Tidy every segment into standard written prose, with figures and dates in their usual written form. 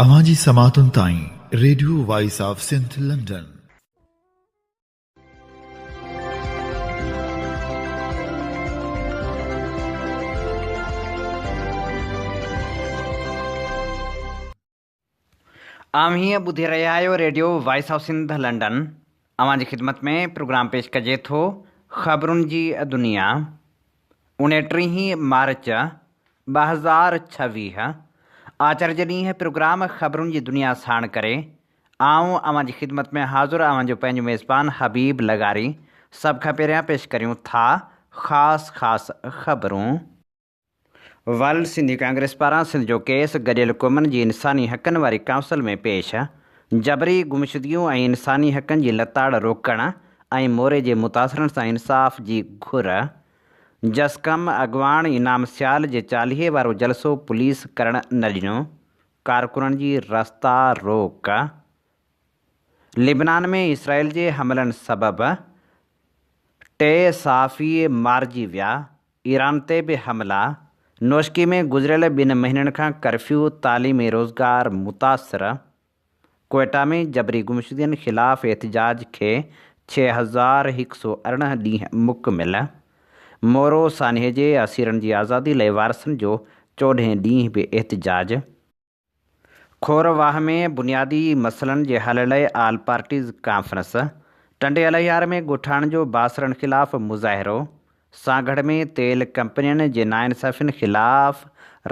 अवां जी समातुनि ताईं radio voice of Sindh London. आम हीअं ॿुधी रहिया आहियो radio voice of Sindh London. अवां जी ख़िदमत में प्रोग्राम पेश कजे थो ख़बरुनि जी दुनिया। 29 मार्च 2026 आचर जे ॾींहुं प्रोग्राम ख़बरुनि जी दुनिया साण करे आऊं अवां जी ख़िदमत में हाज़ुर अवां जो पंहिंजो मेज़बान हबीब लगारी। सभ खां पहिरियां पेश करियूं था ख़ासि ख़बरूं। वर्ल्ड सिंधी कांग्रेस पारां सिंध जो केस गॾियल क़ौमुनि जी इंसानी हक़नि वारी काउंसिल में पेश। जबरी गुमशुदगियूं ऐं इंसानी हक़नि जी लताड़ रोकण ऐं मोरे जे मुतासिरनि सां इंसाफ़ जी घुर। जसकम अॻवान इनाम सियाल जे 40 वारो जलसो पुलिस करणु न ॾिनो। कारकुननि जी रस्ता रोक। लिबनान में इसराइल जे हमलनि सबबि 3 सहाफ़ी मारिजी विया। ईरान ते बि हमला। नोशकी में गुज़िरियल 2 महीननि खां कर्फ्यू, तालीमी रोज़गार मुतासिर। कोयटा में जबरी गुमशुदगियुनि ख़िलाफ़ एहतिजाज खे 6118 ॾींहं मुकमिल। मोरो सान्हे जे असीरनि जी आज़ादी लाइ वारसनि जो 14 ॾींहं बि एहतिजाज। खोरवाह में बुनियादी मसइलनि जे हल लाइ आल पार्टीज़ कॉन्फ्रेंस। टंडे अलियार में ॻोठाण जो बासरनि ख़िलाफ़ मुज़ाहिरो। सागढ़ में तेल कंपनियुनि जे नाइंसाफ़ियुनि ख़िलाफ़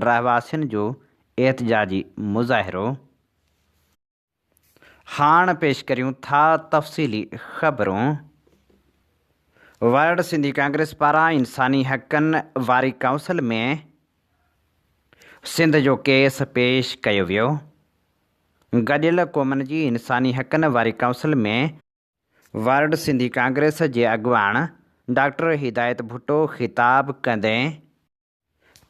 रहवासियुनि जो एहतिजाजी मुज़ाहिरो। हाणे पेश करियूं था तफ़सीली ख़बरूं। वर्ल्ड सिंधी कांग्रेस पारां इंसानी हक़नि वारी काउंसिल में सिंध जो केस पेश कयो वियो। गॾियल क़ौमुनि जी इंसानी हक़नि वारी काउंसिल में वर्ल्ड सिंधी कांग्रेस जे अॻुवान डॉक्टर हिदायत भुट्टो ख़िताब कंदे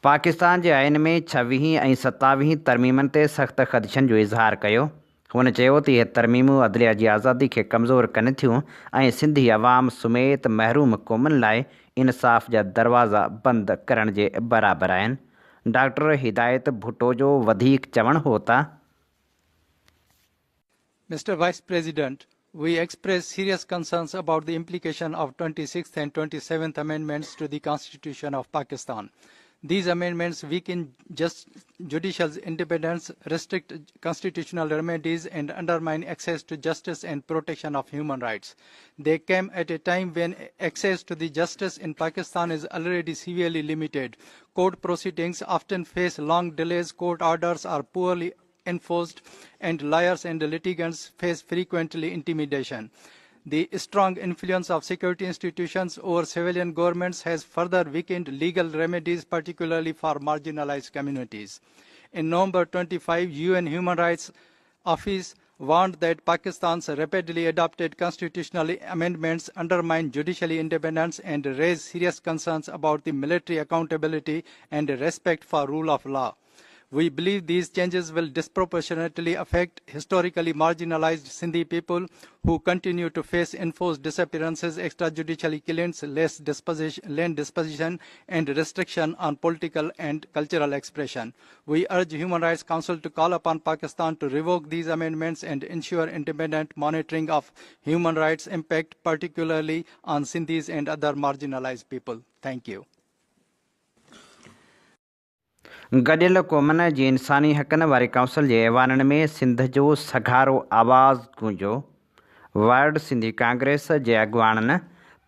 पाकिस्तान जे आइन में 26 ऐं 27 तरमीमनि ते सख़्त ख़दशनि जो इज़हार कयो। हुन चयो त इहे तरमीमूं अदलिया जी आज़ादी खे कमज़ोर कनि थियूं ऐं सिंधी अवाम समेत महरूम क़ौमुनि लाइ इंसाफ़ जा दरवाज़ा बंदि करण जे बराबरि आहिनि। डॉक्टर हिदायत भुट्टो जो वधीक चवणु हो त Mr. Vice President, we express serious concerns about the implication of 26th and 27th Amendments to the Constitution of Pakistan. These amendments weaken judicial independence, restrict constitutional remedies, and undermine access to justice and protection of human rights. They came at a time when access to the justice in Pakistan is already severely limited. Court proceedings often face long delays, court orders are poorly enforced, and lawyers and litigants face frequently intimidation. The strong influence of security institutions over civilian governments has further weakened legal remedies, particularly for marginalized communities. In November 25, UN Human Rights Office warned that Pakistan's rapidly adopted constitutional amendments undermine judicial independence and raise serious concerns about the military accountability and respect for rule of law. We believe these changes will disproportionately affect historically marginalized Sindhi people who continue to face enforced disappearances, extrajudicial killings, land disposition, and restriction on political and cultural expression. We urge Human Rights Council to call upon Pakistan to revoke these amendments and ensure independent monitoring of human rights impact, particularly on Sindhis and other marginalized people. Thank you. गॾियल क़ौमुनि जी इंसानी हक़नि वारी council जे ऐवाननि में सिंध जो सघारो आवाज़ गूंजो। World Sindhi Congress जे अॻुवाननि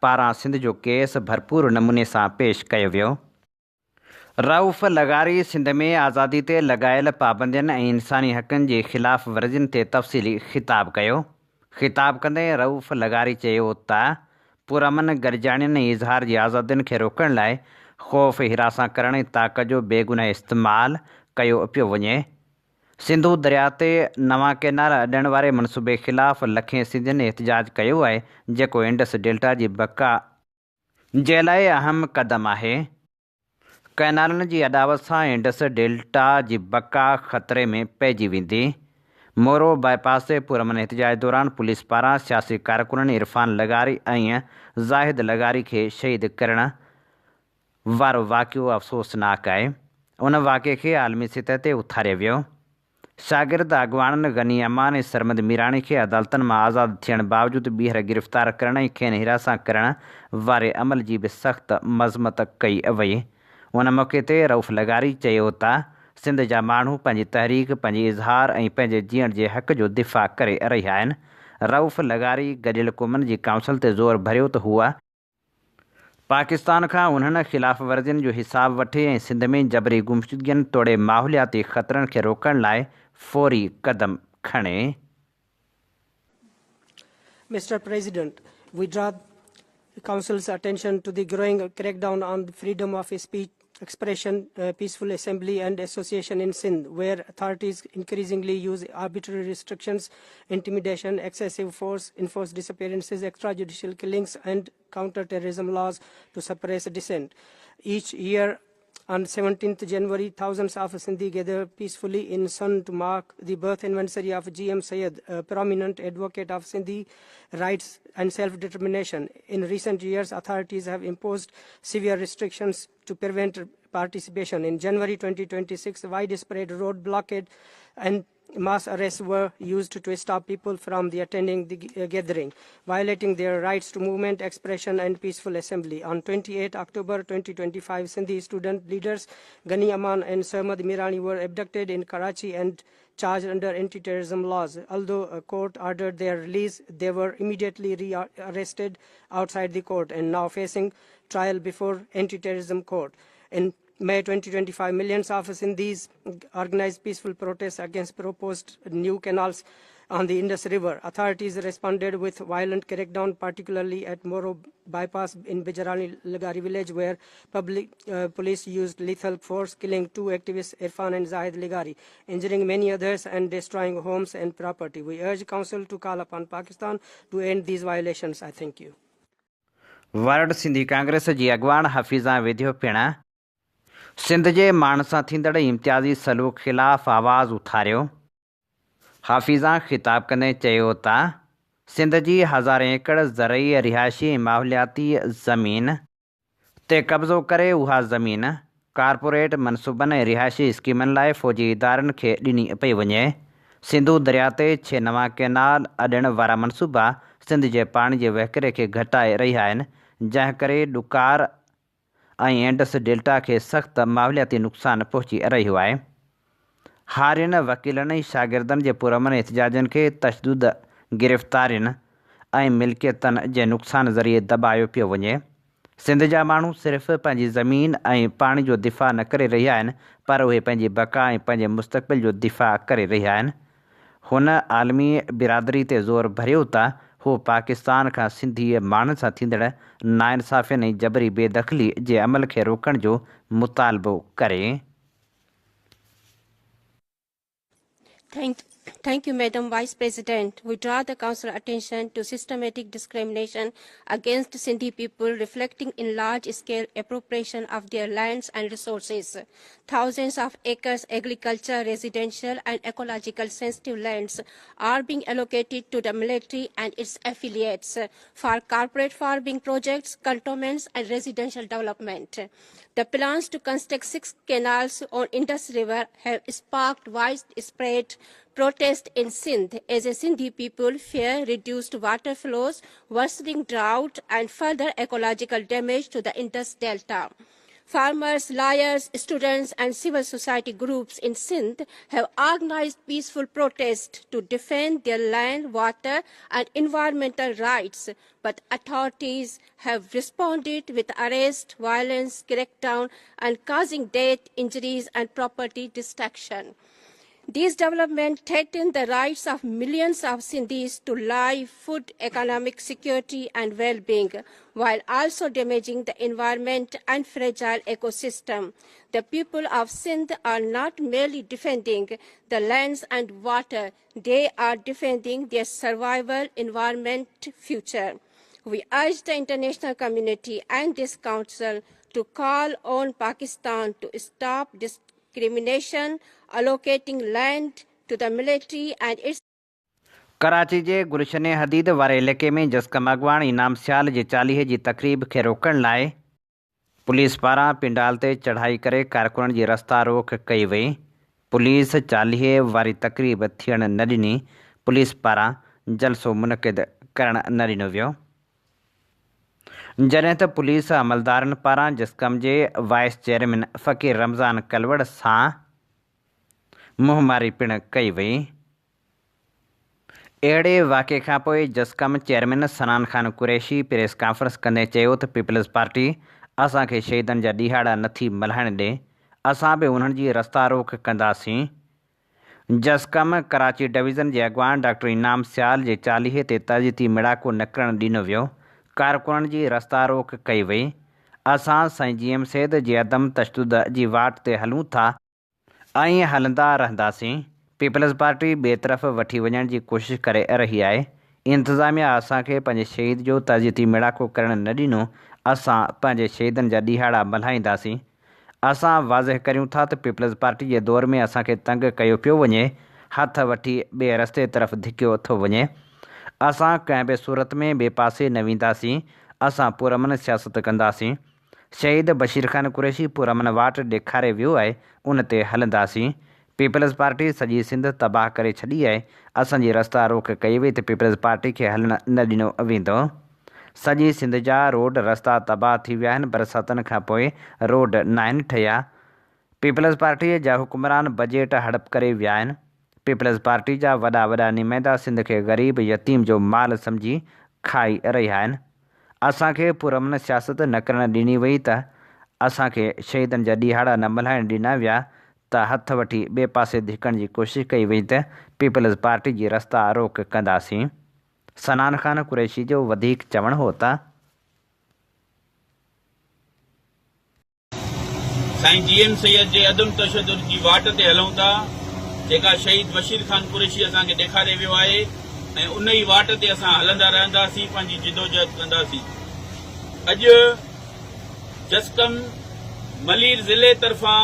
पारां सिंध जो case भरपूर नमूने सां पेश कयो वियो। रऊफ़ लगारी सिंध में आज़ादी ते लॻायल पाबंदियुनि ऐं इंसानी हक़नि जी ख़िलाफ़ वर्जियुनि ते तफ़सीली ख़िताब कयो। ख़िताब कंदे रऊफ़ लगारी चयो त पुरअमन गॾिजाणियुनि ऐं इज़हार जी आज़ादियुनि खे रोकण लाइ ख़ौफ़ हिरासां करण ऐं ताक़त जो बेगुनाह इस्तेमालु कयो पियो वञे। सिंधू दरिया ते नवां कैनाल अॾण वारे मनसूबे ख़िलाफ़ लखें सिंधियुनि एहतिजाज कयो आहे, जेको इंडस डेल्टा जी बका जे लाइ अहम क़दम आहे। कैनालनि जी अॾावत सां इंडस डेल्टा जी बका ख़तरे में पइजी वेंदी। मोरो बाईपास ते पुरअमन एहतिजाज दौरान पुलिस पारां सियासी कारकुननि इरफान लगारी ऐं ज़ाहिद लगारी खे शहीद करण वारो वाक़ियो अफ़सोसनाक आहे। उन वाक़े खे आलमी सतह ते उथारियो वियो। शागिर्द अॻवाननि गनी अमान ऐं सरमद मीराणी खे अदालतनि मां आज़ादु थियण बावजूदि ॿीहर गिरफ़्तार करण ऐं खेनि हिरासत करण वारे अमल जी बि सख़्त मज़मत कई वई। उन मौक़े ते रऊफ़ लगारी चयो त सिंध जा माण्हू पंहिंजी तहरीक, पंहिंजे इज़हार ऐं पंहिंजे जीअण जे हक़ जो दिफ़ा करे रहिया आहिनि। रऊफ़ लगारी गॾियल क़ौमुनि जी काउंसिल ते ज़ोर भरियो त हूअ पाकिस्तान खां उन्हनि ख़िलाफ़ वर्जियुनि जो हिसाब वठे ऐं सिंध में जबरी गुमशुदगियुनि तोड़े माहौलियाती ख़तरनि खे रोकण लाइ फौरी कदम खणे। Mr. President, we draw the Council's attention to the growing crackdown on the freedom of speech, expression, peaceful assembly and association in Sindh, where authorities increasingly use arbitrary restrictions, intimidation, excessive force, enforced disappearances, extrajudicial killings and counter-terrorism laws to suppress dissent. Each year, on 17th January, thousands of Sindhi gather peacefully in Sun to mark the birth anniversary of G.M. Syed, a prominent advocate of Sindhi rights and self-determination. In recent years, authorities have imposed severe restrictions to prevent participation. In January 2026, widespread road blockade and mass arrests were used to stop people from attending the gathering, violating their rights to movement, expression, and peaceful assembly. On 28 October 2025, Sindhi student leaders Gani Aman and Sarmad Mirani were abducted in Karachi and charged under anti-terrorism laws. Although a court ordered their release, they were immediately re-arrested outside the court and now facing trial before anti-terrorism court. In May 2025, millions of Sindhis organized peaceful protests against proposed new canals on the Indus River. Authorities responded with violent crackdown, particularly at Moro bypass in Bijrani Lagari village, where police used lethal force, killing 2 activists, Irfan and Zahid Ligari, injuring many others and destroying homes and property. We urge Council to call upon Pakistan to end these violations. I thank you. World Sindhi Congress जी अॻवान हफ़ीज़ा विधियो पिणु सिंध जे माण्हुनि सां थींदड़ इम्तियाज़ी सलूक ख़िलाफ़ आवाज़ उथारियो। हाफ़िज़ा ख़िताब कंदे चयो त सिंध जी हज़ारें एकड़ ज़रई रिहाइशी ऐं माहौलियाती ज़मीन ते कब्ज़ो करे उहा ज़मीन कारपोरेट मनसूबनि ऐं रिहाइशी स्कीमनि लाइ फ़ौजी इदारनि खे ॾिनी पई वञे। सिंधू दरिया ते 6 नवां कैनाल अॾण वारा मनसूबा सिंध जे पाणी जे वहिकिरे खे घटाए रहिया आहिनि, जंहिं करे ॾुकार ऐं एंडस डेल्टा खे सख़्तु माहौलियाती नुक़सानु पहुची रहियो आहे। हारियुनि वकीलनि ऐं शागिर्दनि जे पुरअमन एहतिजाजनि खे तशदुद, गिरफ़्तारियुनि ऐं मिल्कियतनि जे नुक़सान ज़रिए दॿायो पियो वञे। सिंध जा माण्हू सिर्फ़ु पंहिंजी ज़मीन ऐं पाणी जो दिफ़ा न करे रहिया आहिनि, पर उहे पंहिंजी बका ऐं पंहिंजे मुस्तक़बिल जो दिफ़ा करे रहिया आहिनि। हुन आलमी बिरादरी ते ज़ोर भरियो त हू पाकिस्तान खां सिंधी माण्हुनि सां थींदड़ नाइंसाफ़ियुनि ऐं जबरी बेदख़ली जे अमल खे रोकण जो मुतालबो करे। Thank you, Madam Vice President. We draw the Council's attention to systematic discrimination against Sindhi people, reflecting in large-scale appropriation of their lands and resources. Thousands of acres agriculture, residential, and ecological sensitive lands are being allocated to the military and its affiliates for corporate farming projects, cantonments, and residential development. The plans to construct 6 canals on Indus River have sparked widespread protest in Sindh as a Sindhi people fear reduced water flows, worsening drought, and further ecological damage to the Indus Delta. Farmers, lawyers, students, and civil society groups in Sindh have organized peaceful protests to defend their land, water, and environmental rights, but authorities have responded with arrest, violence, crackdown, and causing death, injuries, and property destruction. These developments threaten the rights of millions of Sindhis to life, food, economic security, and well-being, while also damaging the environment and fragile ecosystem. The people of Sindh are not merely defending the lands and water, they are defending their survival, environment, future. We urge the international community and this council to call on Pakistan to stop discrimination, allocating land to the military and its Karachi जे गुलशन हदीद वारे इलाइक़े में जसकम अॻवान इनाम सियाल जे चालीहे जी तक़रीब खे रोकण लाइ police पारां पिंडाल ते चढ़ाई करे कारकुननि जी रस्ता रोक कई वई। पुलिस 40 वारी तकरीब थियण न ॾिनी। पुलिस पारां जलसो मुनक़िद करणु न ॾिनो वियो। जॾहिं त पुलिस अमलदारनि पारां जस्कम जे वाइस चेयरमैन फ़कीर रमज़ान कलवड़ सां मुंहमारी पिणु कई वई। अहिड़े वाक़े खां पोइ जस्कम चेयरमैन सनान ख़ान कुरैशी प्रेस कॉन्फ्रेंस कंदे चयो त पीपल्स पार्टी असांखे शहीदनि जा ॾींहाड़ा नथी मल्हाइण ॾे, असां बि उन्हनि जी रस्ता रोक कंदासीं। जस्कम कराची डिवीज़न जे अॻवान डॉक्टर इनाम सियाल जे 40 ते ताज़ियती मिड़ाको न करणु ॾिनो वियो। कारकुननि जी रस्ता रोक कई वई। असां साईं GM सैद जे अदम तशदुद जी वाट ते हलूं था ऐं हलंदा रहंदासीं। पीपल्स पार्टी ॿिए तरफ़ वठी वञण जी कोशिशि करे रही आहे। इंतिज़ामिया असांखे पंहिंजे शहीद जो ताज़ियती मिड़ाको करणु न ॾिनो। असां पंहिंजे शहीदनि जा ॾींहाड़ा मल्हाईंदासीं। असां वाज़ह करियूं था त पीपल्स पार्टी जे दौर में असांखे तंग कयो पियो वञे, हथ वठी ॿिए रस्ते तरफ़ धिकियो थो वञे। असां कंहिं बि सूरत में ॿिए पासे न वेंदासीं। असां पुरअमन सियासत कंदासीं। शहीद बशीर ख़ान कुरैशी पुरअमन वाट ॾेखारे वियो आहे, उन ते हलंदासीं। पीपल्स पार्टी सॼी सिंध तबाह करे छॾी आहे। असांजी रस्ता रोक कई वई त पीपल्स पार्टी खे हलणु न ॾिनो वेंदो। सॼी सिंध जा रोड रस्ता तबाह थी विया आहिनि। बरसातनि खां पोइ रोड न आहिनि ठहिया। पीपल्स पार्टीअ जा हुकुमरान बजट हड़प करे विया आहिनि। पीपल्स पार्टी जा वॾा वॾा नुमाइंदा सिंध खे ग़रीब यतीम जो माल सम्झी खाई रहिया आहिनि। असांखे पुरअमन सियासत न करणु ॾिनी वई त असांखे शहीदनि जा ॾींहाड़ा न मल्हाइण ॾिना विया त हथ वठी ॿिए पासे धिकण जी कोशिशि कई वई त पीपल्स पार्टी जी रस्ता रोक कंदासीं। सनान ख़ान कुरैशी जो वधीक चवणु हो त साईं GM सैयद जे अदम तशद्दुद जी वाट ते हलूं था, जेका शहीद बशीर ख़ान कुरैशी असांखे ॾेखारे वियो आहे ऐं उन ई वाट ते असां हलंदा रहंदासीं, पंहिंजी जिदोजहद कंदासीं। अॼु जस्कम मलीर ज़िले तरफ़ां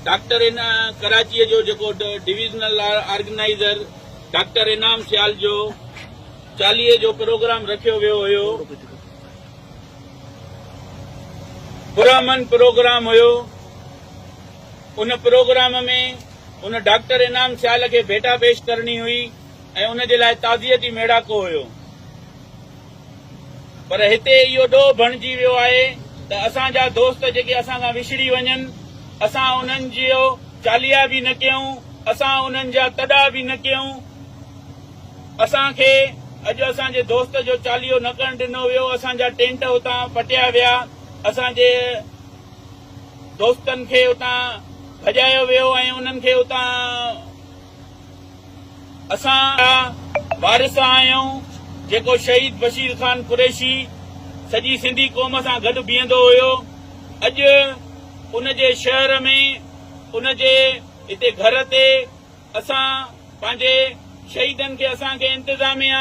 डॉक्टर कराचीअ जो जेको डिविज़नल ऑर्गेनाइज़र डॉक्टर इनाम सियाल जो 40 जो प्रोग्राम रखियो वियो हुयो। पुरअमन प्रोग्राम हुयो। उन प्रोग्राम में उन डॉक्टर इनाम सियाल खे भेटा पेश करणी हुई ऐं उन जे लाइ ताज़ियती मेड़ाको हुयो। पर हिते इहो ॾोह बणिजी वियो आहे त असांजा दोस्त जेके असां खां विछड़ी वञनि, असां उन्हनि जो चालीहा बि न कयूं, असां उन्हनि जा तॾा बि न कयूं। असांखे अॼु असांजे दोस्त जो चालीहो न करणु ॾिनो वियो। असांजा टेंट हुतां पटिया विया। असांजे दोस्तनि खे उतां भॼायो वियो ऐं उन्हनि खे उतां असां वारिस आहियूं। जेको शहीद बशीर ख़ान कुरैशी सॼी सिंधी क़ौम सां गॾु बीहंदो हुयो। अॼु उन जे शहर में, उन जे हिते घर ते असां पंहिंजे शहीदनि खे असांखे इंतिज़ामिया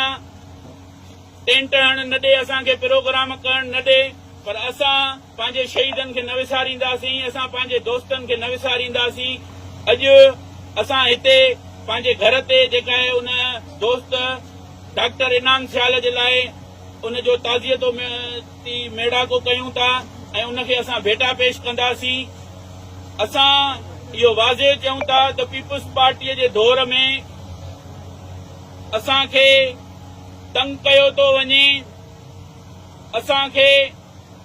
टेंट हणण न ॾे, असांखे प्रोग्राम करण न ॾे, पर असां पंहिंजे शहीदनि खे न विसारींदासीं। असां पंहिंजे दोस्तनि खे न विसारींदासीं। अॼु असां हिते पंहिंजे घर ते जेका आहे उन दोस्त डॉक्टर इनाम सियाल जे लाइ उन जो ताज़ियतो मेड़ाको कयूं था ऐं उनखे असां भेटा पेश कंदासीं। असां इहो वाज़े चऊं था त पीपल्स पार्टीअ जे दौर में असांखे तंग कयो थो वञे, असांखे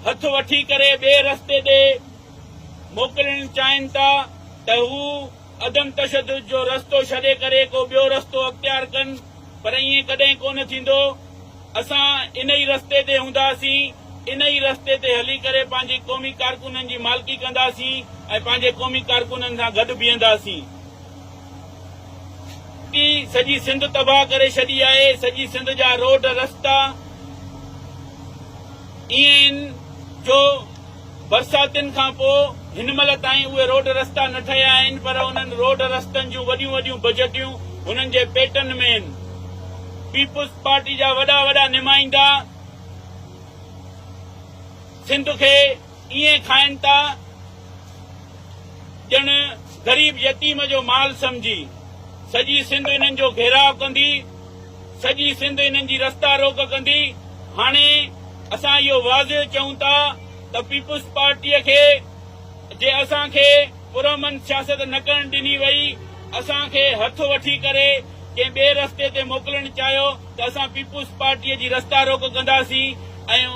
हथ वठी करे ॿिए रस्ते ते मोकिलणु चाहिनि था त हू अदम तशद्दुद जो रस्तो छॾे करे को ॿियो रस्तो अख़्तियार कनि, पर ईअं कॾहिं कोन थींदो। असां इन ई रस्ते ते हूंदासीं, इन ई रस्ते ते हली करे पंहिंजी क़ौमी कारकुननि जी मालिकी कंदासीं ऐं पंहिंजे क़ौमी कारकुननि सां गॾु बीहंदासीं। सॼी सिंध तबाह करे छॾी आहे। सॼी सिंध जा रोड रस्ता ईअं जो बरसातियुनि खां पोइ हिन महिल ताईं उहे रोड रस्ता न ठहिया आहिनि, पर उन्हनि रोड रस्तनि जूं वॾियूं वॾियूं बजटियूं हुननि जे पेटनि में आहिनि। पीपल्स पार्टी जा वॾा वॾा नुमाइंदा सिंध खे ईअं खाइनि था ॼण ग़रीब यतीम जो माल सम्झी। सॼी सिंध इन्हनि जो घेराव कंदी, सॼी सिंध इन्हनि जी रस्ता रोक कंदी। हाणे असां इहो वाज़े चऊं था त पीपल्स पार्टीअ खे जे असांखे पुरअमन सियासत न करण ॾिनी वई, असांखे हथ वठी करे कंहिं ॿिए रस्ते ते मोकिलणु चाहियो त असां पीपुल्स पार्टीअ जी रस्ता रोक कंदासीं ऐं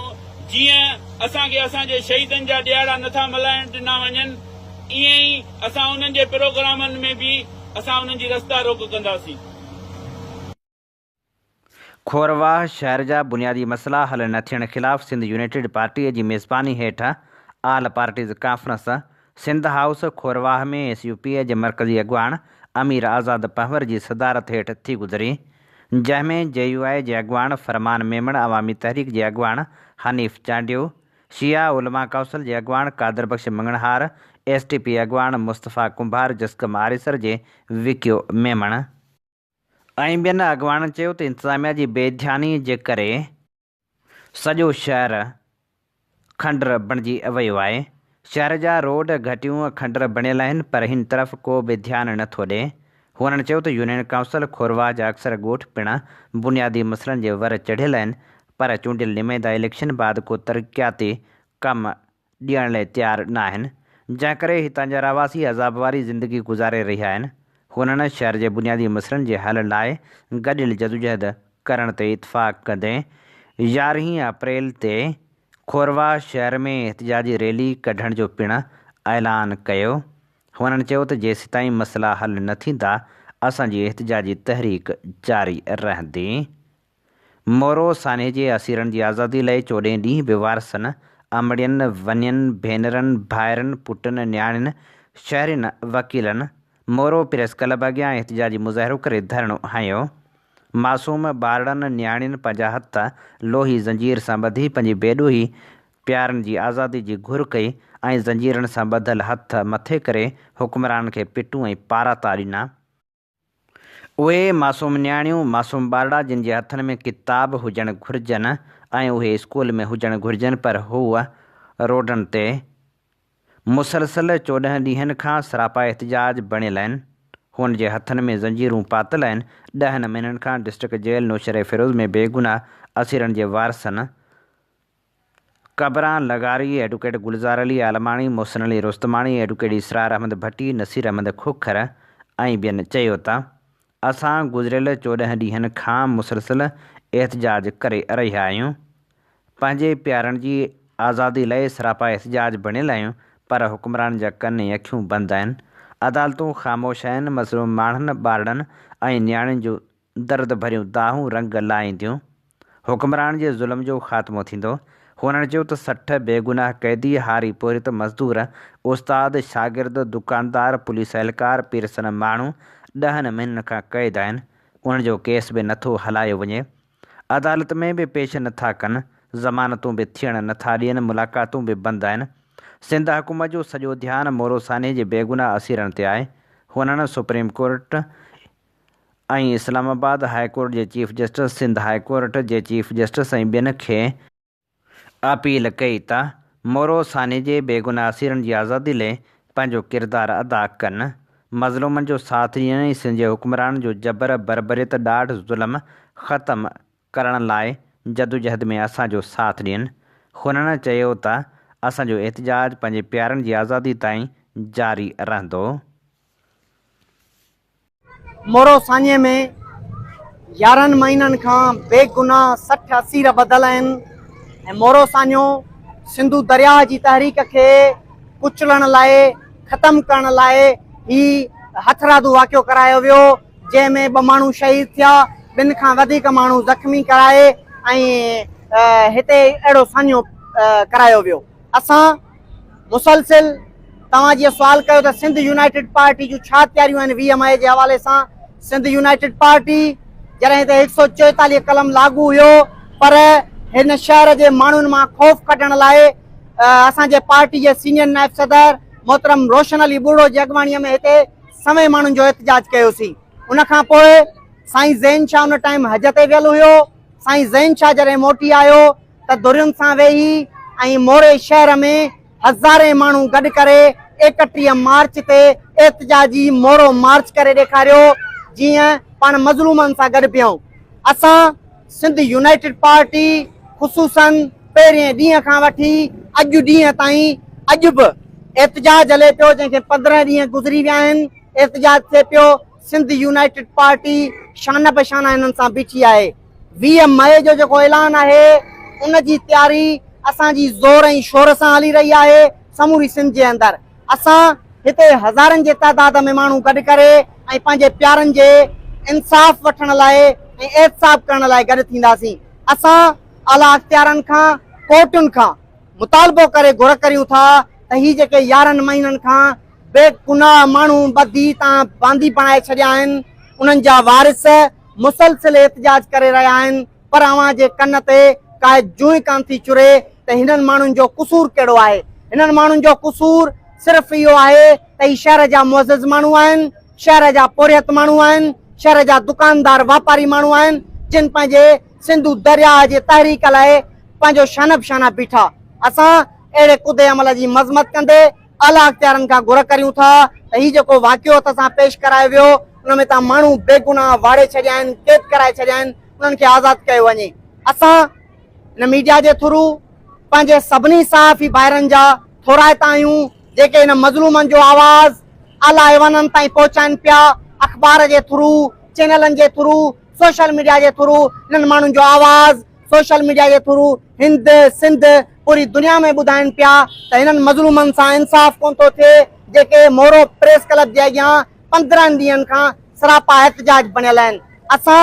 जीअं असांखे असांजे शहीदनि जा ॾियारा नथा मल्हाइण ॾिना वञनि, ईअं ई असां उन्हनि जे प्रोग्रामनि में बि असां उन्हनि जी रस्ता रोक कंदासीं। खोरवाह शहर जा बुनियादी मसइला हल न थियण ख़िलाफ़ सिंध यूनाइटेड पार्टीअ जी मेज़बानी हेठि आल पार्टीज़ कॉन्फ्रेंस सिंध हाउस खोरवाह में SUPA जे मरकज़ी अॻुवाण अमीर आज़ाद पहवर जी सदारत हेठि थी गुज़री, जंहिंमें JUI जे अॻुवाण फरमान मेमण, अवामी तहरीक जे अॻुवाण हनीफ़ चांडियो, शिया उलमा काउंसिल जे अॻुवाण कादर बख़्श मंगणहार, STP अॻुवाण मुस्तफ़ा कुंभार जस्कम आरिसर जे विकियो मेमण ऐं ॿियनि अॻुवाणनि चयो त इंतिज़ामिया जी बेध्यानी जे करे सॼो शहर खंडर बणिजी वियो आहे। शहर जा रोड घटियूं खंडर बणियल आहिनि, पर हिन तरफ़ को बि ध्यानु नथो ॾिए। हुननि चयो त यूनियन काउंसिल खोरवाह जा अक्सर ॻोठ पिणु बुनियादी मसइलनि जे वर चढ़ियल आहिनि, पर चूंडियल नुमाइंदा इलेक्शन बैदि को तरक़ियाती कमु ॾियण लाइ तयारु न आहिनि, जंहिं करे हितां जा रहावासी अज़ाब वारी ज़िंदगी गुज़ारे रहिया आहिनि। हुननि शहर जे बुनियादी मसइलनि जे हल लाइ गॾियल जदोजहद करण ते इतफ़ाक़ कंदे 11 अप्रैल ते खोरवाह शहर में एहतिजाजी रैली कढण जो पिणु ऐलान कयो। हुननि चयो त जेसि ताईं मसइला हल न थींदा असांजी एहतिजाजी तहरीक जारी रहंदी। मोरो साने जे असीरनि जी आज़ादी लाइ 14 ॾींहं बि वारसनि, अमड़ियुनि, वञनि, भेनरनि, भाइरनि, पुटनि, न्याणियुनि, शहरियुनि, वकीलनि मोरो प्रेस क्लब अॻियां एहतिजाजी मुज़ाहिरो करे धरणो हंयो। मासूम ॿारनि, न्याणियुनि पंहिंजा हथ लोही ज़ंजीर सां ॿधी पंहिंजी बेॾोही प्यारनि जी आज़ादी जी घुर कई ऐं ज़ंजीरनि सां ॿधल हथ मथे करे हुक्मरान खे पिटूं ऐं पारा था ॾिना। उहे मासूम न्याणियूं, मासूम ॿारड़ा जिन जे हथनि में किताब हुजणु घुरिजनि ऐं उहे स्कूल में हुजणु घुरिजनि, पर हूअ रोडनि ते मुसलसल 14 ॾींहंनि खां सरापा एहतिजाज बणियल आहिनि। हुन जे हथनि में ज़ंजीरूं पातल आहिनि। 10 महीननि खां डिस्ट्रिक्ट जेल नौशर फिरोज़ में बेगुनाह असीरनि जे वारसनि कबरां लगारी, एडवोकेट गुलज़ार अली आलमाणी, मोहसिन अली रुस्तमाणी, एडवोकेट इसरार अहमद भट्टी, नसीर अहमद खोखर ऐं ॿियनि चयो त असां गुज़िरियल 14 ॾींहंनि खां मुसलसल एहतिजाज करे रहिया आहियूं। पंहिंजे प्यारनि जी आज़ादी लाइ सरापा एहतिजाज बणियल आहियूं, पर हुक्मरान जा कन ऐं अखियूं बंदि आहिनि। अदालतूं ख़ामोश आहिनि। मज़लूम माण्हुनि, ॿारनि ऐं न्याणियुनि जूं दर्द भरियूं दाहूं रंग लाहींदियूं। हुक्मरान जे ज़ुल्म जो ख़ात्मो थींदो। हुननि चयो त 60 बेगुनाह कैदी, हारी पोरित मज़दूर, उस्ताद, शागिर्द, दुकानदार, पुलिस एहलकार, पीरसन माण्हू 10 महीननि खां क़ैद आहिनि। उन्हनि जो केस बि नथो हलायो वञे, अदालत में बि पेश नथा कनि, ज़मानतूं बि थियण नथा ॾियनि, मुलाक़ातूं बि बंदि आहिनि। सिंध हुकूमत जो सॼो ध्यानु मोरो साने जे बेगुनाह असीरनि ते आहे। हुननि सुप्रीम कोर्ट ऐं इस्लामाबाद हाई कोर्ट जे chief justice, Sindh High Court जे चीफ जस्टिस ऐं ॿियनि खे अपील कई त मोरो साने जे बेगुनाह असीरनि जी आज़ादी लाइ पंहिंजो किरदारु अदा कनि, मज़लूमनि जो साथ ॾियनि ऐं सिंध जे हुक्मरान जो जबर, बरबरियत, ॾाढ, ज़ुल्म ख़तमु करण लाइ जदोजहद में असांजो साथ ॾियनि। हुननि चयो त असांजो एहतिजाज पंहिंजे प्यारनि जी आज़ादी ताईं जारी रहंदो। मोरो साने में 11 महीननि खां बेगुनाह 60 असीर ॿधल आहिनि ऐं मोरो सानियो सिंधु दरिया जी तहरीक खे कुचलण लाइ, ख़तमु करण लाइ ही हथरादू वाक़ियो करायो वियो, जंहिंमें 2 माण्हू शहीद थिया, 2 खां वधीक माण्हू ज़ख़्मी कराए ऐं हिते अहिड़ो सानियो करायो वियो। असां मुसलसिल तव्हां जीअं सुवाल कयो त सिंध यूनाइटेड पार्टी जूं छा तयारियूं आहिनि 20 मई जे हवाले सां। सिंध यूनाइटेड पार्टी जॾहिं त 144 कलम लागू हुयो, पर हिन शहर जे माण्हुनि मां ख़ौफ़ कढण लाइ असांजे पार्टी जे सीनियर नायब सदर मोहतरम रोशन अली बूढ़ो जी अॻवाणीअ में हिते सवे माण्हुनि जो एहतिजाज कयोसीं। उन खां पोइ साईं ज़ैन शाह उन टाइम हज ते वियल हुयो। साईं ज़ैन शाह जॾहिं मोटी आयो त धुरियुनि सां वेही ऐं मोरे शहर में हज़ारे माण्हू गॾु करे 31 मार्च ते एहतिजाजी मोरो मार्च करे ॾेखारियो, जीअं पाण मज़लूमनि सां गॾु पियूं। असां सिंध यूनाइटेड पार्टी ख़ुसूसन पहिरें ॾींहं खां वठी अॼु ॾींहं ताईं अॼु बि एहतजाज हले पियो जंहिंखे 15 ॾींहं गुज़री विया आहिनि। एहतजाज थिए पियो। सिंध यूनाइटेड पार्टी शान बशाना हिननि सां बीठी आहे। 20 मई जो जेको ऐलान आहे उन जी तयारी असांजी ज़ोर ऐं शोर सां हली रही आहे समूरी सिंध जे अंदरि। असां हिते हज़ारनि जे तादाद में माण्हू गॾु करे ऐं पंहिंजे प्यारनि जे इंसाफ़ वठण लाइ ऐं एहतसाब करण लाइ गॾु थींदासीं। असां आला अख़्तियारनि खां कोर्टुनि खां मुतालबो करे घुर करियूं था त ही जेके 11 महीननि खां बेगुनाह माण्हू ॿधी तां बांदी बणाए छॾिया आहिनि उन्हनि जा वारिस मुसलसिल एहतजाज करे रहिया आहिनि, पर अव्हां जे कन ते का जूं कान थी चुरे त हिननि माण्हुनि जो क़सूर कहिड़ो आहे। हिननि माण्हुनि जो क़सूर सिर्फ़ु इहो आहे त ही शहर जा मुअज़्ज़िज़ माण्हू आहिनि, शहर जा पोरियत माण्हू आहिनि, शहर जा दुकानदार वापारी माण्हू आहिनि जिन पंहिंजे सिंधु दरिया जे तहरीक लाइ पंहिंजो शान बशाना बीठा। असां अहिड़े कुदे अमल जी मज़मत कंदे आला अख़्तियारनि खां घुर करियूं था त ही जेको वाक़ियो असां पेश कराए वियो उन में तव्हां माण्हू बेगुनाह वाड़े छॾिया आहिनि, क़ैद कराए छॾिया आहिनि, उन्हनि खे आज़ादु कयो वञे। असां हिन मीडिया जे थ्रू पंहिंजे सभिनी सहाफ़ी भाइरनि जा थोराइता आहियूं जेके हिन मज़लूमनि जो आवाज़ आला ऐवाननि ताईं पहुचाइनि पिया, अख़बार जे थ्रू, चैनलनि जे थ्रू, सोशल मीडिया जे थ्रू हिननि माण्हुनि जो आवाज़ सोशल मीडिया जे थ्रू हिंद सिंध पूरी दुनिया में ॿुधाइनि पिया त हिननि मज़लूमनि सां इंसाफ़ कोन थो थिए जेके मोरो प्रेस क्लब जे अॻियां 15 ॾींहंनि खां सरापा एहतजाज बणियल आहिनि। असां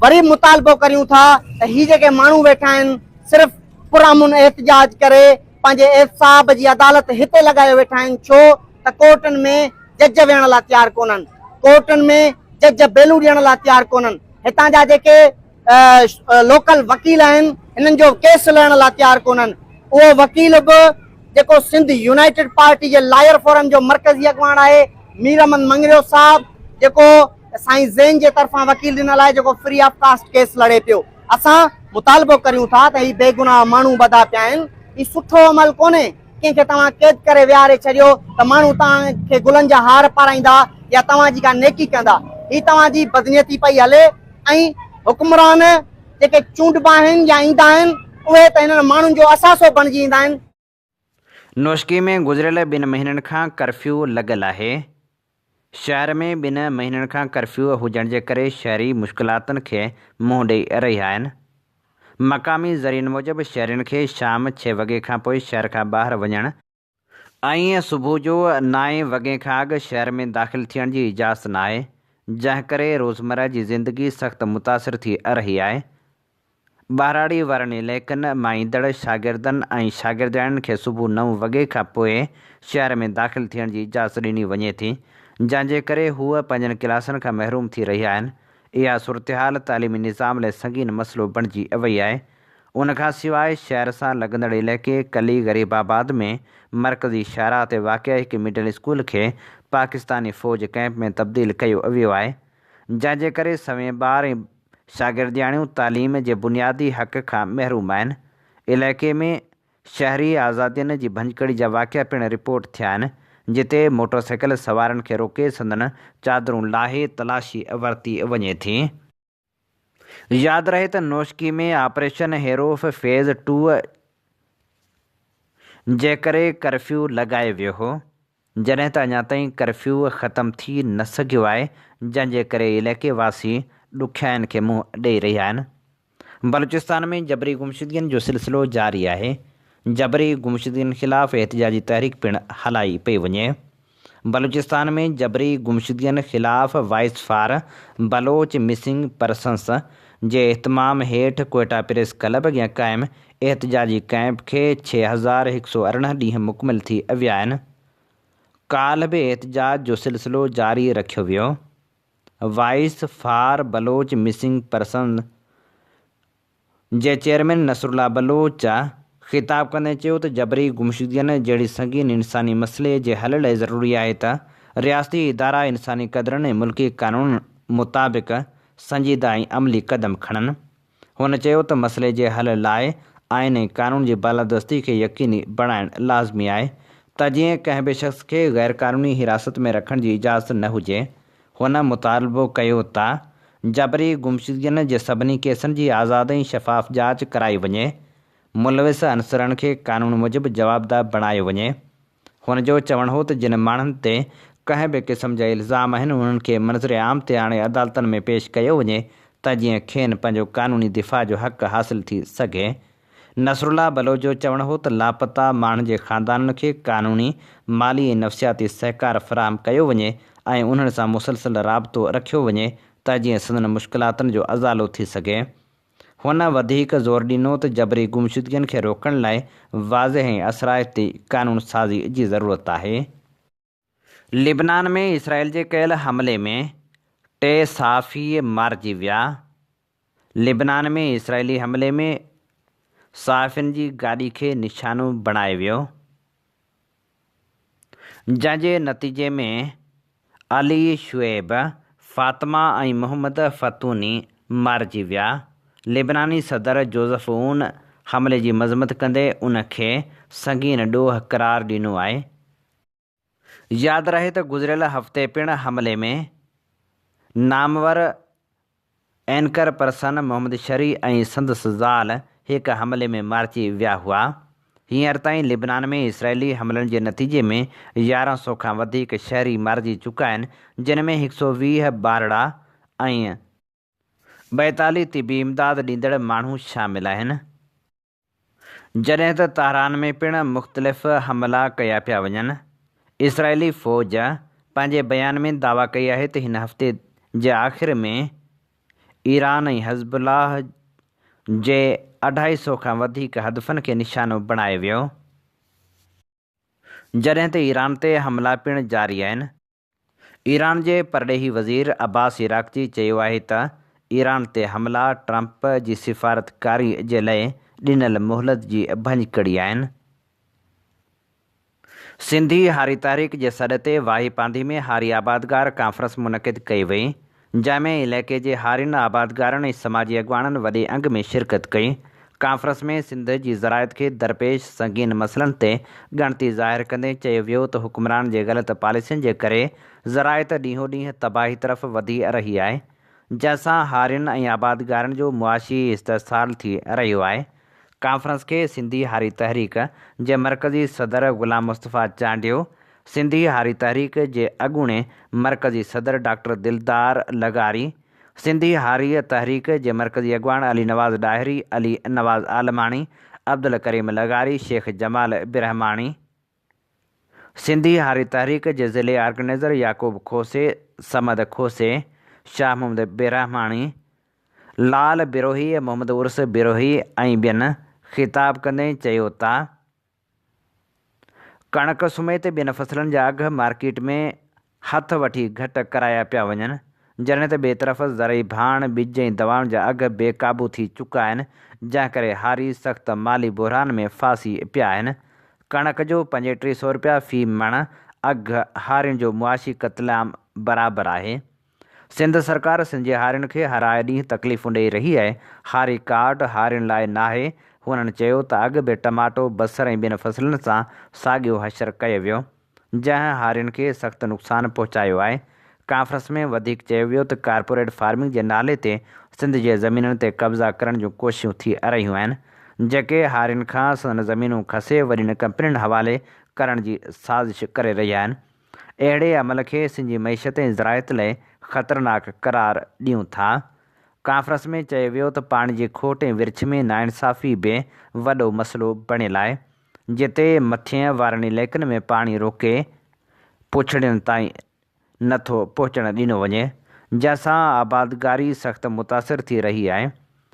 वरी मुतालबो करियूं था त ही जेके माण्हू वेठा आहिनि सिर्फ़ु पुरअमन एहतजाज करे पंहिंजे एहतसाब जी अदालत हिते लॻाए वेठा आहिनि। छो त कोर्टनि में जज वेहण लाइ तयारु कोन्हनि, कोर्टनि में जज बेलू ॾियण लाइ तयारु कोन्हनि। हितां जा जेके लोकल वकील आहिनि हिननि जो केस लड़ण लाइ तयारु कोन्हनि। उहो वकील बि जेको सिंध यूनाइटेड पार्टी जे लायर फोरम जो मरकज़ी अॻवान आहे मीर अहमद मंगरियो साहब, जेको साईं ज़ैन जे तरफ़ां वकील ॾिनल आहे, जेको फ्री ऑफ कास्ट केस लड़े पियो। असां मुतालबो करियूं था त ही बेगुनाह माण्हू ॿधा पिया आहिनि। ही सुठो अमल कोन्हे। कंहिंखे तव्हां क़ैद करे विहारे छॾियो त माण्हू तव्हांखे गुलनि जा हार पाराईंदा या तव्हांजी का नेकी कंदा। ही तव्हांजी बदनियती पई हले ऐं हुक्मरान जेके चूंडबा आहिनि या ईंदा आहिनि उहे त हिननि माण्हुनि जो असासो बणिजी ईंदा आहिनि। नौशकी में गुज़िरियल 2 महीननि खां कर्फ्यू लॻल आहे। शहर में 2 महीननि खां कर्फ्यू हुजण जे करे शहरी मुश्किलातुनि खे मुंहुं ॾेई रहिया आहिनि। मक़ामी ज़रियनि मूजिबि शहरियुनि खे शाम 6 वॻे खां पोइ शहर खां ॿाहिरि वञणु ऐं सुबुह जो 9 वॻे खां अॻु शहर में दाख़िल थियण जी इजाज़त न आहे, जंहिं करे रोज़मर्रा जी ज़िंदगी सख़्तु मुतासिर थी रही आहे। ॿाराड़ी वारनि इलाइक़नि मां ईंदड़ शागिर्दनि ऐं शागिर्दियाणियुनि खे सुबुह 9 वॻे खां पोइ शहर में दाख़िल थियण जी इजाज़त ॾिनी वञे थी, जंहिंजे करे हूअ पंहिंजनि क्लासनि खां महरूम थी रहिया आहिनि। इहा सूरतहाल तालीमी निज़ाम लाइ संगीन मसइलो बणिजी वई आहे। उनखां सवाइ शहर सां लॻंदड़ इलाइक़े कली गरीबाबाद में मरकज़ी शाहराह ते वाक़िअ हिकु मिडल स्कूल खे पाकिस्तानी फ़ौज कैंप में तब्दील कयो वियो आहे, जंहिंजे करे सवें ॿार ऐं शागिर्दियाणियूं तालीम जे बुनियादी हक़ खां महरूम आहिनि। इलाइक़े में शहरी आज़ादियुनि जी भंजकड़ी जा वाक़िआ पिणु रिपोर्ट थिया आहिनि, जिते मोटरसाइकिल सवारनि खे रोके संदनि चादरूं लाहे तलाशी वरिती वञे थी। यादि रहे त नौशकी में ऑपरेशन हेरोफ फेज़ 2 जे करे कर्फ्यू लॻायो वियो हो, जॾहिं त अञा ताईं कर्फ्यू ख़तमु थी न सघियो आहे, जंहिंजे करे इलाइक़े वासी ॾुखियाईनि खे मुंहुं ॾेई रहिया आहिनि। बलूचिस्तान में जबरी गुमशुदगियुनि जो सिलसिलो जारी आहे। जबरी गुमशुदगियुनि ख़िलाफ़ु एहतजाजी तहरीक पिणु हलाई पई वञे। बलूचिस्तान में जबरी गुमशुदगियुनि ख़िलाफ़ु voice for Baloch missing persons जे इहतमाम हेठि कोयटा प्रेस क्लब अॻियां क़ाइमु एहतजाजी कैंप खे 6118 ॾींहं मुकमिल थी विया आहिनि। काल्ह बि एहतजाज जो सिलसिलो जारी रखियो वियो। Voice for Baloch missing person जे चेयरमैन नसरुल्ला बलोच ख़िताब कंदे चयो त जबरी गुमशुदगियुनि जहिड़ी संगीन इंसानी मसइले जे हल लाइ ज़रूरी आहे त रियासती इदारा इंसानी क़दरनि ऐं मुल्की क़ानून मुताबिक़ संजीदा ऐं अमली क़दम खणनि। हुन चयो त मसइले जे हल लाइ आइन ऐं क़ानून जी बालादस्ती खे यकीनी बणाइणु लाज़मी आहे त जीअं कंहिं बि शख़्स खे ग़ैर क़ानूनी हिरासत में रखण जी इजाज़त न हुजे। हुन मुतालबो कयो त जबरी गुमशुदगियुनि जे सभिनी केसनि जी आज़ाद ऐं शफ़ाफ़ जांच कराई वञे, मुलविस अनसरनि खे क़ानून मूजिबि जवाबदार बणायो वञे। हुन जो चवणु हो त जिन माण्हुनि ते कंहिं बि क़िस्म जा इल्ज़ाम आहिनि उन्हनि खे मंज़र आम ते हाणे अदालतनि में पेश कयो वञे त जीअं खेनि पंहिंजो क़ानूनी दिफ़ा जो हक़ हासिल थी सघे। नसरुल्ला बलोच जो चवणु हो त लापता माण्हुनि जे ख़ानदाननि खे क़ानूनी, माली ऐं नफ़सियाती सहकार फ़राहम कयो वञे ऐं उन्हनि सां मुसलसिल राबितो रखियो वञे त जीअं संदनि मुश्किलातुनि जो अज़ालो थी सघे। हुन वधीक ज़ोर ॾिनो त जबरी गुमशुदगियुनि खे रोकण लाइ वाज़ह ऐं असराइती क़ानून साज़ी जी ज़रूरत आहे। लिबनान में इसराइल जे कयल हमले में 3 सहाफ़ी मारिजी विया। लिबनान में इसराइली हमले में सहाफ़ियुनि जी गाॾी खे निशानो बणायो वियो, जंहिंजे नतीजे में अली शुएब, फ़ातिमा ऐं मोहम्मद फ़तूनी मारिजी विया। लिबनानी सदर जोज़फ ऊन हमले जी मज़म्मत कंदे उन खे संगीन ॾोह क़रार ॾिनो आहे। यादि रहे त गुज़िरियल हफ़्ते पिणु हमले में नामवर एंकर पर्सन मोहम्मद शरी ऐं संदसि ज़ाल हिकु हमले में मारिजी विया हुआ। हींअर ताईं लिबनान में इसराइली हमलनि जे नतीजे में 1100 खां वधीक शहरी मारिजी चुका आहिनि, जिन में 120 ॿारड़ा ऐं 42 तिबी इमदाद ॾींदड़ माण्हू शामिल आहिनि। जॾहिं त तहरान में पिणु मुख़्तलिफ़ हमला कया पिया वञनि। इसराइली फ़ौज पंहिंजे बयान में दावा कई आहे त हिन हफ़्ते जे आख़िर में ईरान ऐं हिज़्बुल्लाह जे 250 खां वधीक हदफ़नि खे निशानो बणायो वियो, जॾहिं त ईरान ते हमला पिणु जारी आहिनि। ईरान जे परॾेही वज़ीर अब्बास इराक़ची चयो आहे त ईरान ते हमला ट्रंप जी सिफ़ारतकारी जे लाइ ॾिनल मोहलत जी भञकड़ी आहिनि। सिंधी हारी तहरीक जे सॾ ते वाही पांधी में हारी आबादगार कॉन्फ्रेंस मुनक़िद कई वई, जंहिंमें इलाइक़े जे हारियुनि आबादगारनि ऐं समाजी अॻवाननि वॾे अंग में शिरकत कई। कॉन्फ्रेंस में सिंध जी ज़राइत खे दरपेश संगीन मसइलनि ते ॻणती ज़ाहिर कंदे चयो वियो त हुक्मरान जे ग़लति पॉलिसियुनि जे करे ज़राइत ॾींहों ॾींहुं तबाही तरफ़ वधी रही आहे, जंहिंसां हारियुनि ऐं आबादगारनि जो मुआशी इस्तेसाल थी रहियो आहे। कॉन्फ्रेंस खे सिंधी हारी तहरीक जे मरकज़ी सदर ग़ुलाम मुस्तफ़ा चांडियो, सिंधी हारी तहरीक जे अॻूणे मरकज़ी सदर डॉक्टर दिलदार लगारी, सिंधी हारी तहरीक जे मरकज़ी अॻवान अली नवाज़ डाहिरी, अली नवाज़ आलमाणी, अब्दुल करीम लगारी, शेख जमाल बिरहमाणी, सिंधी हारी तहरीक जे ज़िले ऑर्गेनाइज़र याकूब खोसे, समद खोसे, शाह मोहम्मद बिरहमाणी, लाल बिरोही, मोहम्मद उर्स बिरोही ऐं ॿियनि ख़िताब कंदे चयो त कणक समेत ॿियनि फसलनि जा अघ मार्केट में हथ वठी घटि कराया पिया वञनि, जॾहिं त ॿिए तरफ़ ज़रई भाण, ॿिज ऐं दवाउनि जा अघ बेकाबू थी चुका आहिनि, जंहिं करे हारी सख़्तु माली बहिरान में फासी पिया आहिनि। कणक जो 3500 रुपया फ़ी मण अघु हारियुनि जो मुआशी क़तलाम बराबरि आहे। सिंध सरकार सिंध जे हारियुनि खे हर आए ॾींहुं तकलीफ़ूं ॾेई रही आहे। हारी कार्ड हारियुनि लाइ नाहे। हुननि चयो त अॻु बि टमाटो, बसर ऐं ॿियनि फसलनि सां साॻियो हशर कयो वियो, जंहिं हारियुनि खे सख़्तु नुक़सानु पहुचायो आहे। कॉन्फ्रेंस में वधीक चयो वियो त कारपोरेट फार्मिंग जे नाले ते सिंध जे ज़मीनुनि ते कब्ज़ा करण जूं कोशिशूं थी रहियूं आहिनि, जेके हारियुनि खां संदनि ज़मीनूं खसे वॾियुनि कंपनियुनि हवाले करण जी साज़िश करे रहिया आहिनि। अहिड़े अमल खे सिंधी मईशत ऐं ज़राइत लाइ ख़तरनाक करार ॾियूं था। कॉन्फ्रेंस में चयो वियो त पाणी जी खोट ऐं विर्छ में नाइंसाफ़ी बि वॾो मसइलो बणियलु आहे, जिते मथिएं वारनि इलाइक़नि में पाणी रोके पुछड़ियुनि ताईं नथो पहुचणु ॾिनो वञे, जंहिंसां आबादगारी सख़्तु मुतासिर थी रही आहे।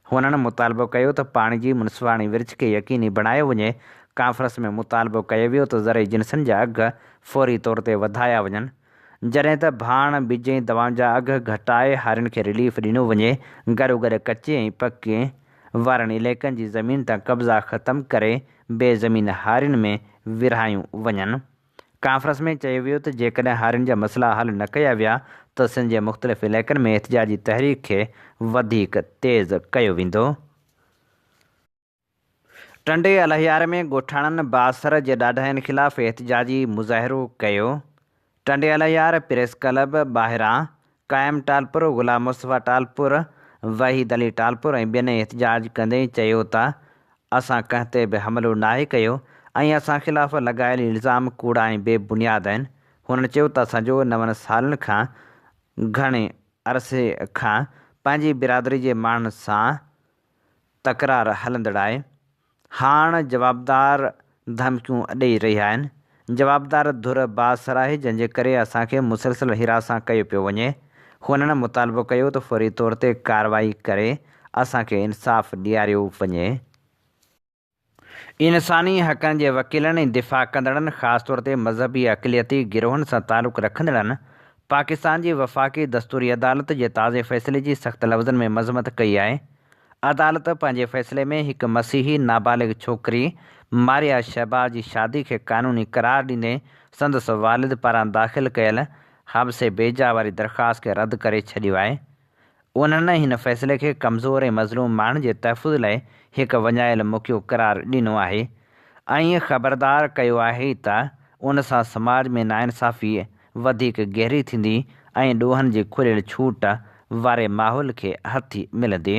हुननि मुतालबो कयो त पाणी जी मुनसिफ़ाणी विर्छ खे यकीनी बणायो वञे। कॉन्फ्रेंस में मुतालबो कयो वियो त ज़रई जिन्सनि जा अघ फ़ौरी तौर ते वधाया वञनि, जॾहिं त भाण, ॿिज ऐं दवाउनि जा अघ घटाए हारियुनि खे रिलीफ ॾिनो वञे। गॾोगॾु कचे ऐं पके वारनि इलाइक़नि जी ज़मीन तां कब्ज़ा ख़तमु करे बेज़मीन हारियुनि में विरहायूं वञनि। कॉन्फ्रेंस में चयो वियो त जेकॾहिं हारियुनि जा मसइला हल न कया विया त सिंध जे मुख़्तलिफ़ इलाइक़नि में एहतिजाजी तहरीक खे वधीक तेज़ कयो वेंदो। टंडे अलहियार में ॻोठाणनि बासर जे ॾाढनि ख़िलाफ़ एहतिजाजी मुज़ाहिरो कयो। टंडे अलहियार प्रेस क्लब ॿाहिरां क़ाइम टालपुर, ग़ुलाम मुस्तफ़ा टालपुर, वहीद अली टालपुर ऐं ॿियनि एहतिजाज कंदे चयो त असां कंहिं ते बि हमिलो नाहे कयो। ऐं असां ख़िलाफ़ु लॻायल इल्ज़ाम कूड़ा ऐं बेबुनियाद आहिनि। हुननि चयो त असांजो 9 सालनि खां घणे अरसे खां पंहिंजी बिरादरी जे माण्हुनि सां तकरार हलंदड़ आहे। हाणे जवाबदार धमकियूं ॾेई रहिया आहिनि। जवाबदार धुर बासर आहे, जंहिंजे करे असांखे मुसलसल हिरासां कयो पियो वञे। हुननि मुतालबो कयो त फौरी तौर ते कार्रवाई करे असांखे इंसाफ़ ॾियारियो वञे। इंसानी हक़नि जे वकीलनि ऐं दिफ़ा कंदड़नि, ख़ासि तौर ते मज़हबी अक़लियती गिरोहनि सां तालुक़ु रखंदड़नि पाकिस्तान जी वफ़ाक़ी दस्तूरी अदालत जे ताज़े फ़ैसिले जी सख़्त लफ़्ज़नि में मज़मत कई आहे। अदालत पंहिंजे फ़ैसिले में हिकु मसीही नाबालिग छोकिरी मारिया शहबाज जी शादी खे क़ानूनी करार ॾींदे संदसि वालिद पारां दाख़िल कयल हब्से बेजा वारी दरख़्वास्त खे रद्द करे छॾियो आहे। उन्हनि हिन फ़ैसिले खे कमज़ोर ऐं मज़लूम माण्हुनि जे तहफ़ुज़ लाइ हिकु वञायल मौक़ियो करार ॾिनो आहे ऐं ख़बरदार कयो आहे त उन सां समाज में नाइंसाफ़ी वधीक गहरी थींदी ऐं ॾोहनि जी खुलियल छूट वारे माहौल खे हथी मिलंदी।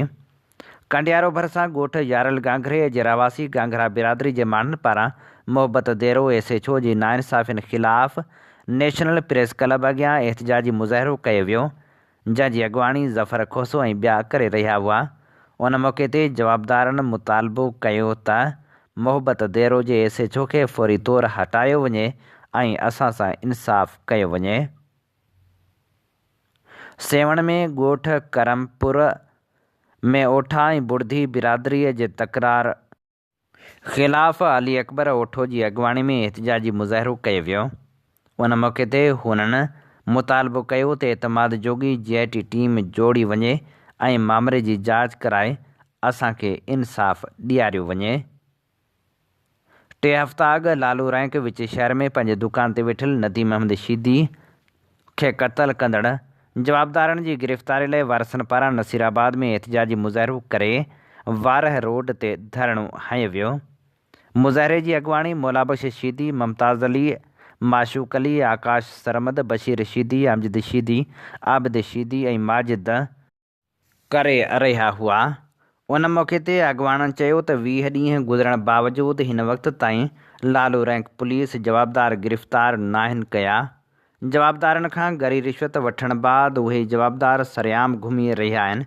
कंडियारो भरिसां ॻोठ यारल गांघरे जे रवासी गांघरा बिरादरी जे माण्हुनि पारां मोहबत देरो SHO जी नाइंसाफ़ियुनि ख़िलाफ़ नेशनल प्रेस क्लब अॻियां एहतिजाजी मुज़ाहिरो कयो वियो, जंहिंजी अॻुवाणी ज़फ़र खोसो ऐं ॿिया करे रहिया हुआ। उन मौक़े ते जवाबदारनि मुतालबो कयो त मोहबत देरो जे SHO खे फौरी तौरु हटायो वञे ऐं असां सां इंसाफ़ कयो वञे। सेवण में ॻोठ करमपुर में ओठा ऐं बुढ़दी बिरादरीअ जे तकरार ख़िलाफ़ अली अकबर ओठो जी अॻुवाणी में एहतिजाजी मुज़ाहिरो कयो वियो। उन मौक़े ते हुननि मुतालबो कयो त एतमाद जोगी JIT टीम जोड़ी वञे ऐं मामले जी जांच कराए असांखे इंसाफ़ ॾियारियो वञे। 3 हफ़्ता अॻु लालू रैंक विच शहर में पंहिंजे दुकान ते वेठल नदीम अहमद शीदी खे क़तल कंदड़ जवाबदारनि जी गिरफ़्तारी लाइ वारसनि पारां नसीराबाद में एहतिजाजी मुज़ाहिरो करे वारह रोड ते धरणो हंयो वियो। मुज़ाहिरे जी अॻुवाणी मौलाबख्श शीदी, मुमताज़ अली, माशूक अली, आकाश सरमद, बशीर शीदी, अमजद शीदी, आबिद शीदी ऐं माजिद करे रहिया हुआ। उन मौक़े ते अॻुवाणनि चयो त 20 ॾींहं गुज़रण बावजूदि हिन वक़्त ताईं लालू रैंक पुलिस जवाबदार गिरफ़्तार नाहिनि कया। जवाबदारनि खां गरी रिश्वत वठण बाद उहे जवाबदार सरेआम घुमी रहिया आहिनि।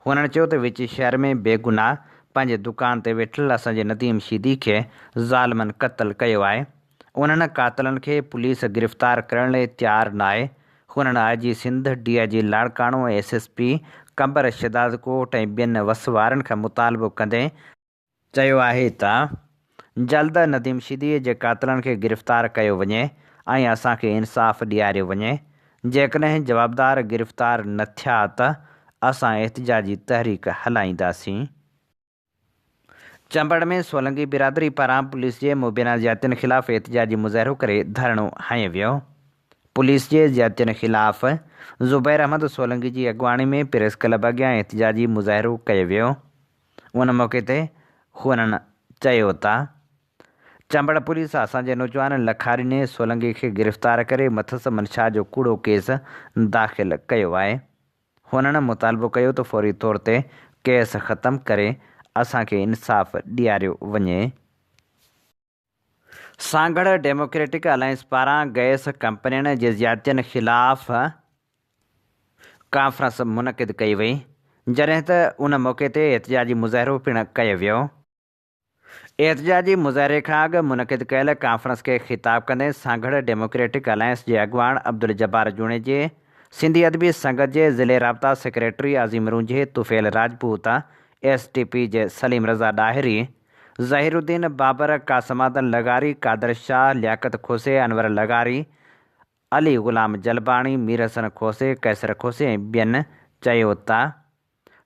हुननि चयो त विच शहर में बेगुनाह पंहिंजे दुकान ते वेठल असांजे नदीम शीदी खे ज़ालिमनि क़तल कयो आहे। उन्हनि कातिलनि खे पुलिस गिरफ़्तार करण लाइ तयारु न आहे। हुननि IG Sindh, DIG Larkana, SSP कंबर शदादकोट ऐं ॿियनि वसवारनि खां मुतालबो कंदे चयो आहे त जल्द नदीम शीदीअ जे कातिलनि खे गिरफ़्तार कयो वञे ऐं असांखे इंसाफ़ ॾियारियो वञे। जेकॾहिं जवाबदार गिरफ़्तार न थिया त असां एहतिजाजी तहरीक हलाईंदासीं। चंबड़ में सोलंगी बिरादरी पारां पुलिस जे मुबीना ज़्यादतियुनि ख़िलाफ़ एहतिजाजी मुज़ाहिरो करे धरणो हंयो वियो। पुलिस जे ज़्यादतियुनि ख़िलाफ़ ज़ुबैर अहमद सोलंगी जी अॻुवाणी में प्रेस क्लब अॻियां एहतिजाजी मुज़ाहिरो कयो वियो। उन मौक़े ते हुननि चयो त चंबड़ पुलिस असांजे नौजवान लखारी ने सोलंगी खे गिरफ़्तार करे मथस मनशा जो कूड़ो केस दाख़िल कयो आहे। हुननि मुतालबो कयो त फौरी तौर ते केस ख़तमु करे असांखे इंसाफ़ ॾियारियो वञे। सांगड़ डेमोक्रेटिक अलायंस पारां गैस कंपनियुनि जे ज़्यादतियुनि ख़िलाफ़ कॉन्फ्रेंस मुनक़िद कई वई, जॾहिं त उन मौक़े ते एहतिजाजी मुज़ाहिरो पिणु कयो वियो। एहतिजाजी मुज़ाहिरे खां अॻु मुनक़िद कयल कॉन्फ्रेंस खे ख़िताब कंदे सांगड़ डेमोक्रेटिक अलायंस जे अॻुवान अब्दुल जब्बार जुणेजे, सिंधी अदबी संगत जे ज़िले राब्ता सेक्रेटरी आज़ीम रुंझे, तुफ़ैल राजपूत, STP जे सलीम रज़ा ॾाहिरी, ज़हीरुद्दीन बाबर, कासमादन लगारी, कादर शाह, लियाकत खोसे, अनवर लगारी, अली ग़ुलाम जलबाणी, मीर हसन खोसे, कैसर खोसे ऐं ॿियनि चयो त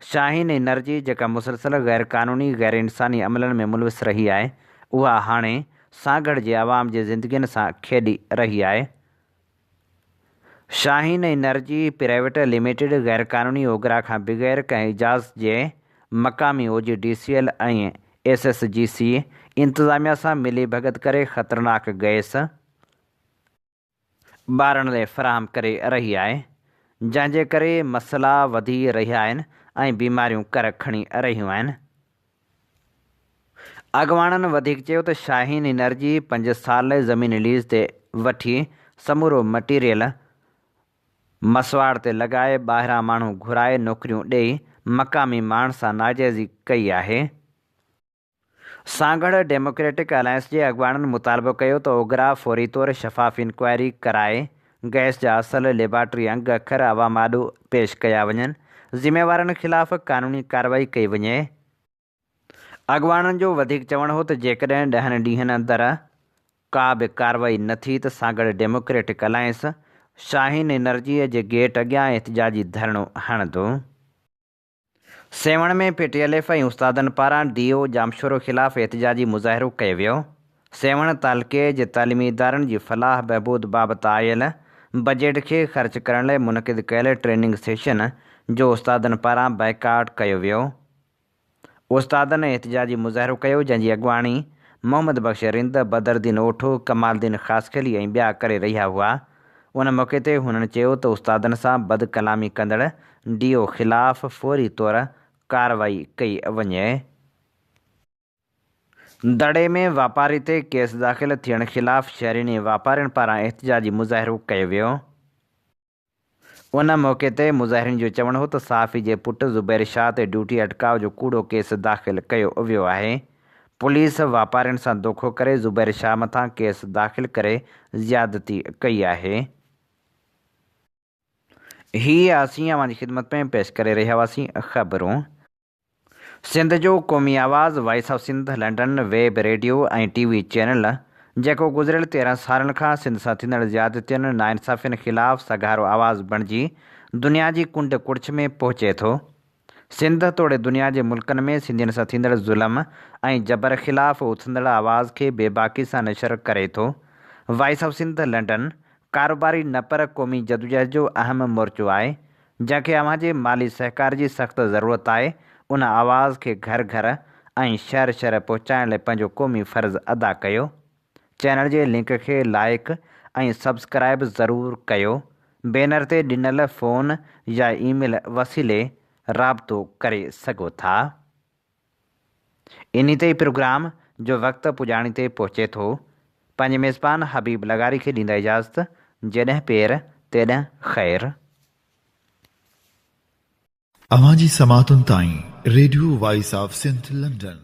शाहीन एनर्जी जेका मुसलसल गैर क़ानूनी गैर इंसानी अमलनि में मुलविस रही आहे, उहा हाणे सांगड़ जे आवाम जे ज़िंदगियुनि सां खेॾी रही आहे। शाहीन एनर्जी प्राइवेट लिमिटेड गैर क़ानूनी ओघरा खां बग़ैर कंहिं इजाज़त जे मक़ामी OGDCL ऐं SSGC इंतिज़ामिया सां मिली भगत करे ख़तरनाक गैस ॿारण लाइ फ़राहम करे रही आहे, जंहिंजे करे मसइला वधी रहिया आहिनि ऐं बीमारियूं कर खणी रहियूं आहिनि। अॻवाननि वधीक चयो त शाहीन एनर्जी 5 साल लाइ ज़मीन लीज़ ते वठी समूरो मटीरियल मसवाड़ ते लॻाए ॿाहिरां माण्हू घुराए नौकरियूं ॾेई मक़ामी माण्हुनि सां नाजाइज़ी कई आहे। सांगड़ डेमोक्रेटिक अलायंस जे अॻवाननि मुतालबो कयो त ओघरा फौरी तौरु शफ़ाफ़ इंक्वायरी कराए गैस जा असल लेबॉर्ट्री अंग अखर अवाम आॾो पेश कया वञनि, ज़िम्मेवारनि ख़िलाफ़ क़ानूनी कार्रवाई कई वञे। अॻवाननि जो वधीक चवणु हो त जेकॾहिं 10 ॾींहनि अंदरि का बि कार्रवाई न थी त सांगड़ डेमोक्रेटिक अलायंस शाहीन एनर्जीअ जे गेट अॻियां एहतिजाजी धरणो हणंदो। सेवण में PTLF ऐं उस्तादनि पारां DO जामशोरो ख़िलाफ़ एहतिजाजी मुज़ाहिरो कयो वियो। सेवण तालुक़े जे तइलीमी इदारनि जी फलाह बहबूद बाबति आयल बजट खे ख़र्च करण लाइ मुनक़िद कयल ट्रेनिंग सेशन जो उस्तादनि पारां बाइकाट कयो वियो। उस्तादनि एहतिजाजी मुज़ाहिरो कयो, जंहिंजी अॻुवाणी मोहम्मद बख़्श रिंद, बदरुद्दीन ओठो, कमालुद्दीन ख़ासख़ली ऐं ॿिया करे रहिया हुआ। उन मौक़े ते हुननि चयो त उस्तादनि सां बदकलामी कंदड़ DO ख़िलाफ़ फौरी तौरु कार्रवाई कई वञे। दड़े में वापारी ते केस दाख़िल थियण ख़िलाफ़ शहरीनी वापारियुनि पारां एहतिजाजी मुज़ाहिरो कयो वियो। उन मौक़े ते मुज़ाहिरीन जो चवणु हो त सहाफ़ी जे पुटु ज़ुबैर शाह ते ड्यूटी अटकाव जो कूड़ो केस दाख़िल कयो वियो आहे। पुलिस वापारियुनि सां दोखो करे ज़ुबैर शाह मथां केस दाख़िल करे ज़्यादती कई आहे। हीअ असीं अव्हां जी ख़िदमत में पेश करे रहिया हुआसीं ख़बरूं। सिंध जो क़ौमी आवाज़ voice of Sindh London web radio ऐं TV चैनल जेको गुज़िरियल 13 सालनि खां सिंध सां थींदड़ ज़्यादतियुनि नाइंसाफ़ियुनि ख़िलाफ़ सघारो आवाज़ बणिजी दुनिया जी कुंड कुड़िछ में पहुचे थो। सिंध तोड़े दुनिया जे मुल्कनि में सिंधियुनि सां थींदड़ ज़ुल्म ऐं जबर ख़िलाफ़ उथंदड़ आवाज़ खे बेबाकी सां नशर करे थो। वॉइस ऑफ सिंध लंडन कारोबारी न पर क़ौमी जदोजहद जो अहम मोर्चो आहे, जंहिंखे अव्हां जे माली सहकार जी सख़्तु ज़रूरत आहे। उन आवाज़ खे घर घर ऐं शहर शहर पहुचाइण लाइ पंहिंजो क़ौमी फ़र्ज़ु अदा कयो। चैनल जे लिंक खे लाइक ऐं सब्सक्राइब ज़रूरु कयो। बैनर ते ॾिनल फ़ोन या ईमेल वसीले राबितो करे सघो था। इन ते प्रोग्राम जो वक़्तु पुॼाणी ते पहुचे थो। पंहिंजे मेज़बान हबीब लगारी खे ॾींदा इजाज़त। जॾहिं पेर तेॾहिं ख़ैर। अवां जी समातुनि ताईं radio voice of Sindh London.